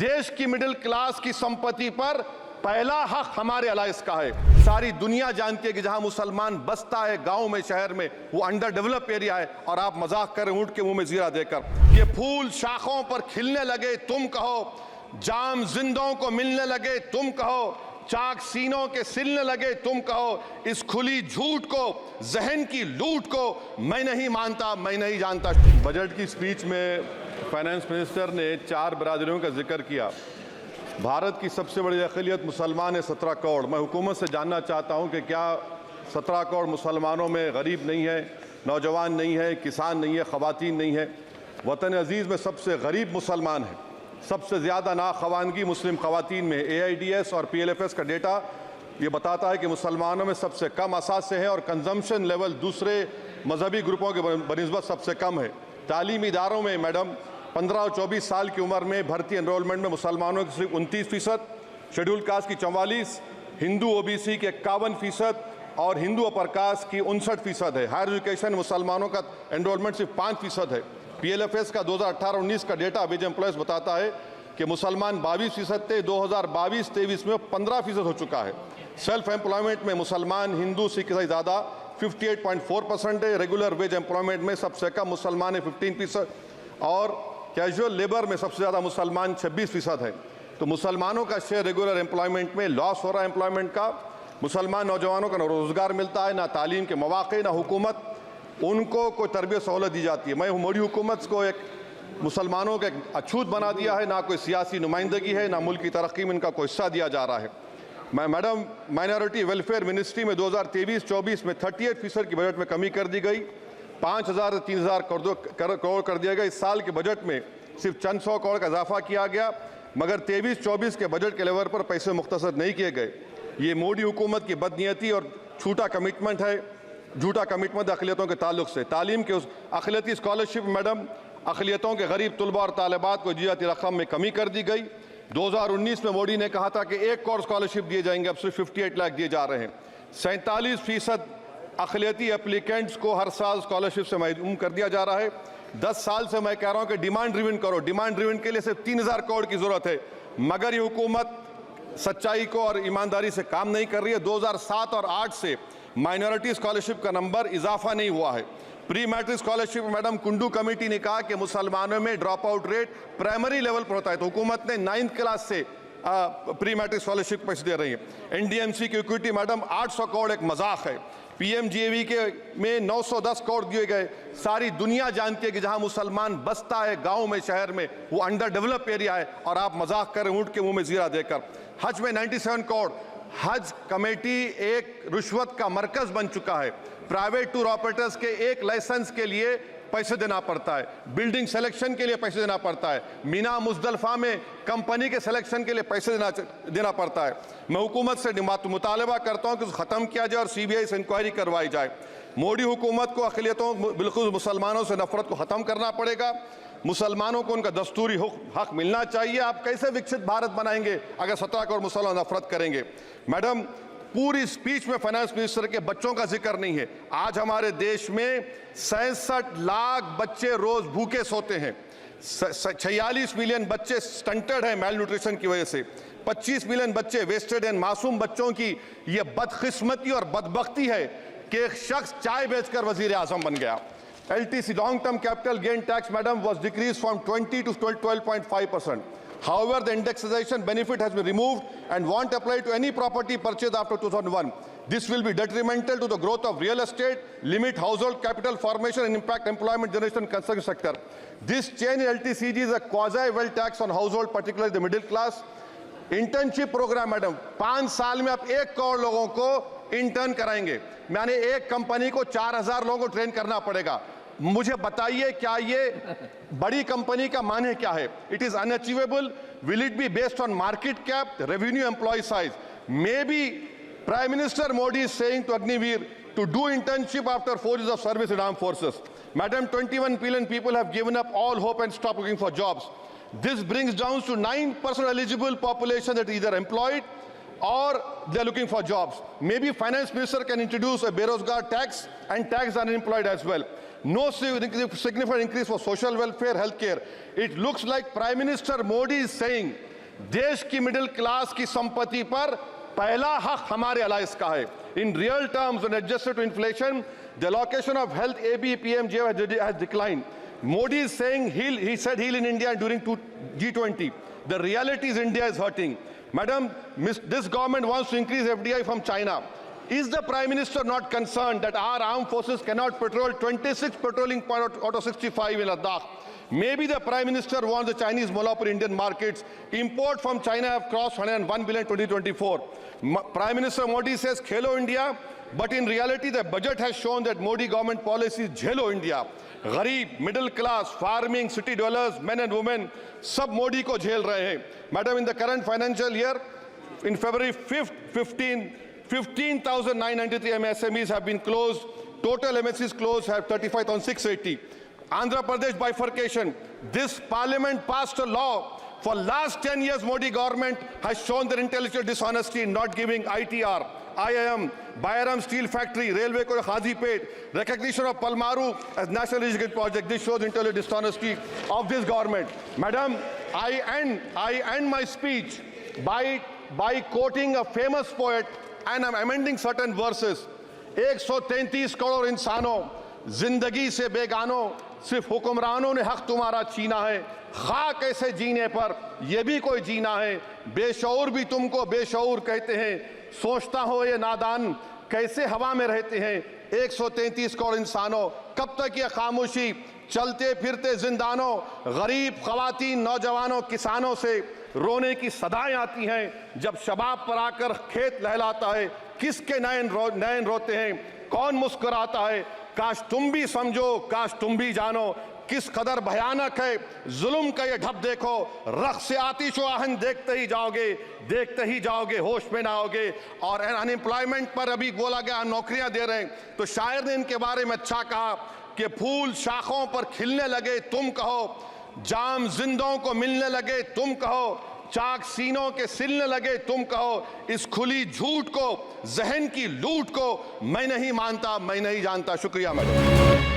देश की middle class की संपत्ति पर पहला हक हमारे अलायंस का है। सारी दुनिया जानती है कि जहां मुसलमान बसता है, गांव में, शहर में, वो अंडर डेवलप एरिया है, और आप मजाक करें ऊंट के मुंह में जीरा देकर। ये फूल शाखों पर खिलने लगे तुम कहो, जाम जिंदों को मिलने लगे तुम कहो, चाक सीनों के सिलने लगे तुम कहो, इस खुली झूठ को, जहन की लूट को मैं नहीं मानता, मैं नहीं जानता। बजट की स्पीच में फाइनेंस मिनिस्टर ने 4 बरादरियों का जिक्र किया। भारत की सबसे बड़ी अक़लियत मुसलमान है, 17 करोड़। मैं हुकूमत से जानना चाहता हूं कि क्या 17 करोड़ मुसलमानों में गरीब नहीं है, नौजवान नहीं है, किसान नहीं है, ख़वातीन नहीं है? वतन अजीज़ में सबसे गरीब मुसलमान है, सबसे ज़्यादा नाखवानगी मुस्लिम ख़वातीन में। AIDS और PLFS का डेटा ये बताता है कि मुसलमानों में सबसे कम असासे हैं और कंजम्पशन लेवल दूसरे मजहबी ग्रुपों के बनिस्बत सबसे कम है। तालीमी इदारों में मैडम 15 और 24 साल की उम्र में भर्ती एनरोलमेंट में मुसलमानों की सिर्फ 29%, शेड्यूल कास्ट की 44%, हिंदू OBC के 51% और हिंदू अपर कास्ट की 59% है। हायर एजुकेशन मुसलमानों का एनरोलमेंट सिर्फ 5% है। PLFS का 2018-19 का डेटा वेज एम्प्लॉयज बताता है कि मुसलमान 22% थे, 2022-23 में 15% हो चुका है। सेल्फ एम्प्लॉयमेंट में मुसलमान, हिंदू, सिख ईसाई ज़्यादा 58.4% है। रेगुलर वेज एम्प्लॉयमेंट में सबसे कम मुसलमान है 15%, और कैजुअल लेबर में सबसे ज़्यादा मुसलमान 26% है। तो मुसलमानों का शेयर रेगुलर एम्प्लॉयमेंट में लॉस हो रहा है एम्प्लॉयमेंट का। मुसलमान नौजवानों का ना रोज़गार मिलता है, ना तालीम के मौक़े, ना हुकूमत उनको कोई तरबियत सहूलत दी जाती है। मैं मोदी हुकूमत को एक मुसलमानों का एक अछूत बना दिया है, ना कोई सियासी नुमाइंदगी है, ना मुल्क की तरक्की में इनका कोई हिस्सा दिया जा रहा है। मैं मैडम माइनॉरिटी वेलफेयर मिनिस्ट्री में 2023-24 में 38% की बजट में कमी कर दी गई, 5,000 से 3,000 करोड़ कर दिया गया। इस साल के बजट में सिर्फ चंद 100 करोड़ का इजाफा किया गया, मगर 23-24 के बजट के लेवल पर पैसे मुख्तसर नहीं किए गए। ये मोदी हुकूमत की बदनीयती और झूठा कमिटमेंट है अक़लियतों के ताल्लुक से। तालीम के उस अक़लियती स्कॉलरशिप मैडम अक़लियतों के गरीब तलबा और तालिबात को दी जाती रकम में कमी कर दी गई। 2019 में मोदी ने कहा था कि 1 करोड़ स्कॉलरशिप दिए जाएंगे, अब सिर्फ 58 लाख दिए जा रहे हैं। 47% अक़लियती एप्लीकेंट्स को हर साल स्कॉलरशिप से महरूम कर दिया जा रहा है। 10 साल से मैं कह रहा हूं कि डिमांड ड्रिवन करो। डिमांड ड्रिवन के लिए सिर्फ 3,000 करोड़ की जरूरत है, मगर ये हुकूमत सच्चाई को और ईमानदारी से काम नहीं कर रही है। 2007 और 8 से माइनॉरिटी स्कॉलरशिप का नंबर इजाफा नहीं हुआ है। Pre matric scholarship madam Kundu committee ने कहा कि मुसलमानों में drop out rate primary level पर होता है, तो हुकूमत ने 9th क्लास से प्री मैट्रिक स्कॉलरशिप पैसे दे रही है। NDMC की इक्विटी मैडम 800 करोड़ एक मजाक है। PMGAV के में 910 करोड़ दिए गए। सारी दुनिया जानती है कि जहां मुसलमान बसता है, गांव में, शहर में, वो अंडर डेवलप एरिया है, और आप मजाक करें ऊंट के मुंह में जीरा देकर। हज में 97 करोड़। हज कमेटी एक रिश्वत का मरकज बन चुका है। प्राइवेट टूर ऑपरेटर्स के एक लाइसेंस के लिए पैसे देना पड़ता है, बिल्डिंग सिलेक्शन के लिए पैसे देना पड़ता है, मीना मुजदलफा में कंपनी के सिलेक्शन के लिए पैसे देना पड़ता है। मैं हुकूमत से मुतालबा करता हूं कि उसको ख़त्म किया जाए और CBI से इंक्वायरी करवाई जाए। मोदी हुकूमत को अक़लियतों, बिल्कुल मुसलमानों से नफरत को ख़त्म करना पड़ेगा। मुसलमानों को उनका दस्तूरी हक मिलना चाहिए। आप कैसे विकसित भारत बनाएंगे अगर 17 करोड़ मुसलमान नफरत करेंगे? मैडम, पूरी स्पीच में फाइनेंस मिनिस्टर के बच्चों का जिक्र नहीं है। आज हमारे देश में 66 लाख बच्चे रोज भूखे सोते हैं। 46 मिलियन बच्चे स्टंटेड हैं मेल न्यूट्रिशन की वजह से। 25 मिलियन बच्चे वेस्टेड हैं। मासूम बच्चों की ये बदकिस्मती और बदबख्ती है कि एक शख्स चाय बेचकर वजीर आजम बन गया। LTC long term capital gain tax madam was decreased from 20 to 12.5%. However, the indexation benefit has been removed and won't apply to any property purchased after 2001. This will be detrimental to the growth of real estate, limit household capital formation and impact employment generation in construction sector. This change in LTCG is a quasi-wealth tax on household, particularly the middle class. Internship programme madam, 5 साल में आप 1 करोड़ लोगों को intern कराएंगे, यानी एक company को 4,000 लोगों को ट्रेन करना पड़ेगा। मुझे बताइए क्या ये बड़ी कंपनी का माने क्या है? It is unachievable. Will it be based on market cap, revenue, employ size? May be prime minister Modi is saying to Agniveer to do internship after 4 years of service in armed forces. Madam, 21 billion people have given up all hope and stopped looking for jobs. This brings down to 9% eligible population that is either employed or they are looking for jobs. Maybe finance minister can introduce a Berozgar tax and tax the unemployed as well. No significant increase for social welfare, healthcare. It looks like Prime Minister Modi is saying देश की middle class की संपत्ति पर पहला हक हमारे alliance का है। In real terms when adjusted to inflation the allocation of health ABPMJ has declined. Modi is saying he said he'll in India during G20. The reality is India is hurting. Madam, this government wants to increase FDI from China. Is the Prime Minister not concerned that our armed forces cannot patrol 26 patrolling points out of 65 in Ladakh? Maybe the Prime Minister wants the Chinese monopoly Indian markets. Import from China have crossed 101 billion 2024. Prime Minister Modi says Khelo India, but in reality the budget has shown that Modi government policy is Jhelo India. गरीब, middle class, farming, city developers, men and women सब मोदी को झेल रहे हैं. Madam, in the current financial year, in February 5th, 15,993 MSMEs have been closed. Total MSCs closed have 35,680. Andhra Pradesh bifurcation. This parliament passed a law. For last 10 years, Modi government has shown their intellectual dishonesty in not giving ITR, IIM, Bayram Steel Factory, Railway ko Khazipet, recognition of Palmaru as National Irrigation Project. This shows intellectual dishonesty of this government. Madam, I end my speech by quoting a famous poet, and I'm amending certain verses. 133 crore इंसानों जिंदगी से बेगानों सिर्फ हुक्मरानों ने हक तुम्हारा छीना है. खाक ऐसे जीने पर ये भी कोई जीना है. बेशऊर भी तुमको बेशऊर कहते हैं. सोचता हो ये नादान कैसे हवा में रहते हैं. 133 करोड़ इंसानों, कब तक ये खामोशी? चलते फिरते जिंदानों, गरीब खवातीन, नौजवानों, किसानों से रोने की सदाएं आती हैं. जब शबाब पर आकर खेत लहलाता है, किसके नयन रोते हैं, कौन मुस्कुराता है? काश तुम भी समझो, काश तुम भी जानो किस कदर भयानक है जुल्म का ये ढब. देखो रख से आतिश व आहन देखते ही जाओगे, होश में ना आओगे. और अनएम्प्लॉयमेंट पर अभी बोला गया नौकरियां दे रहे हैं, तो शायर ने इनके बारे में अच्छा कहा कि फूल शाखों पर खिलने लगे तुम कहो, जाम जिंदों को मिलने लगे तुम कहो, चाक सीनों के सिलने लगे तुम कहो. इस खुली झूठ को, जहन की लूट को मैं नहीं मानता, मैं नहीं जानता. शुक्रिया मैडम.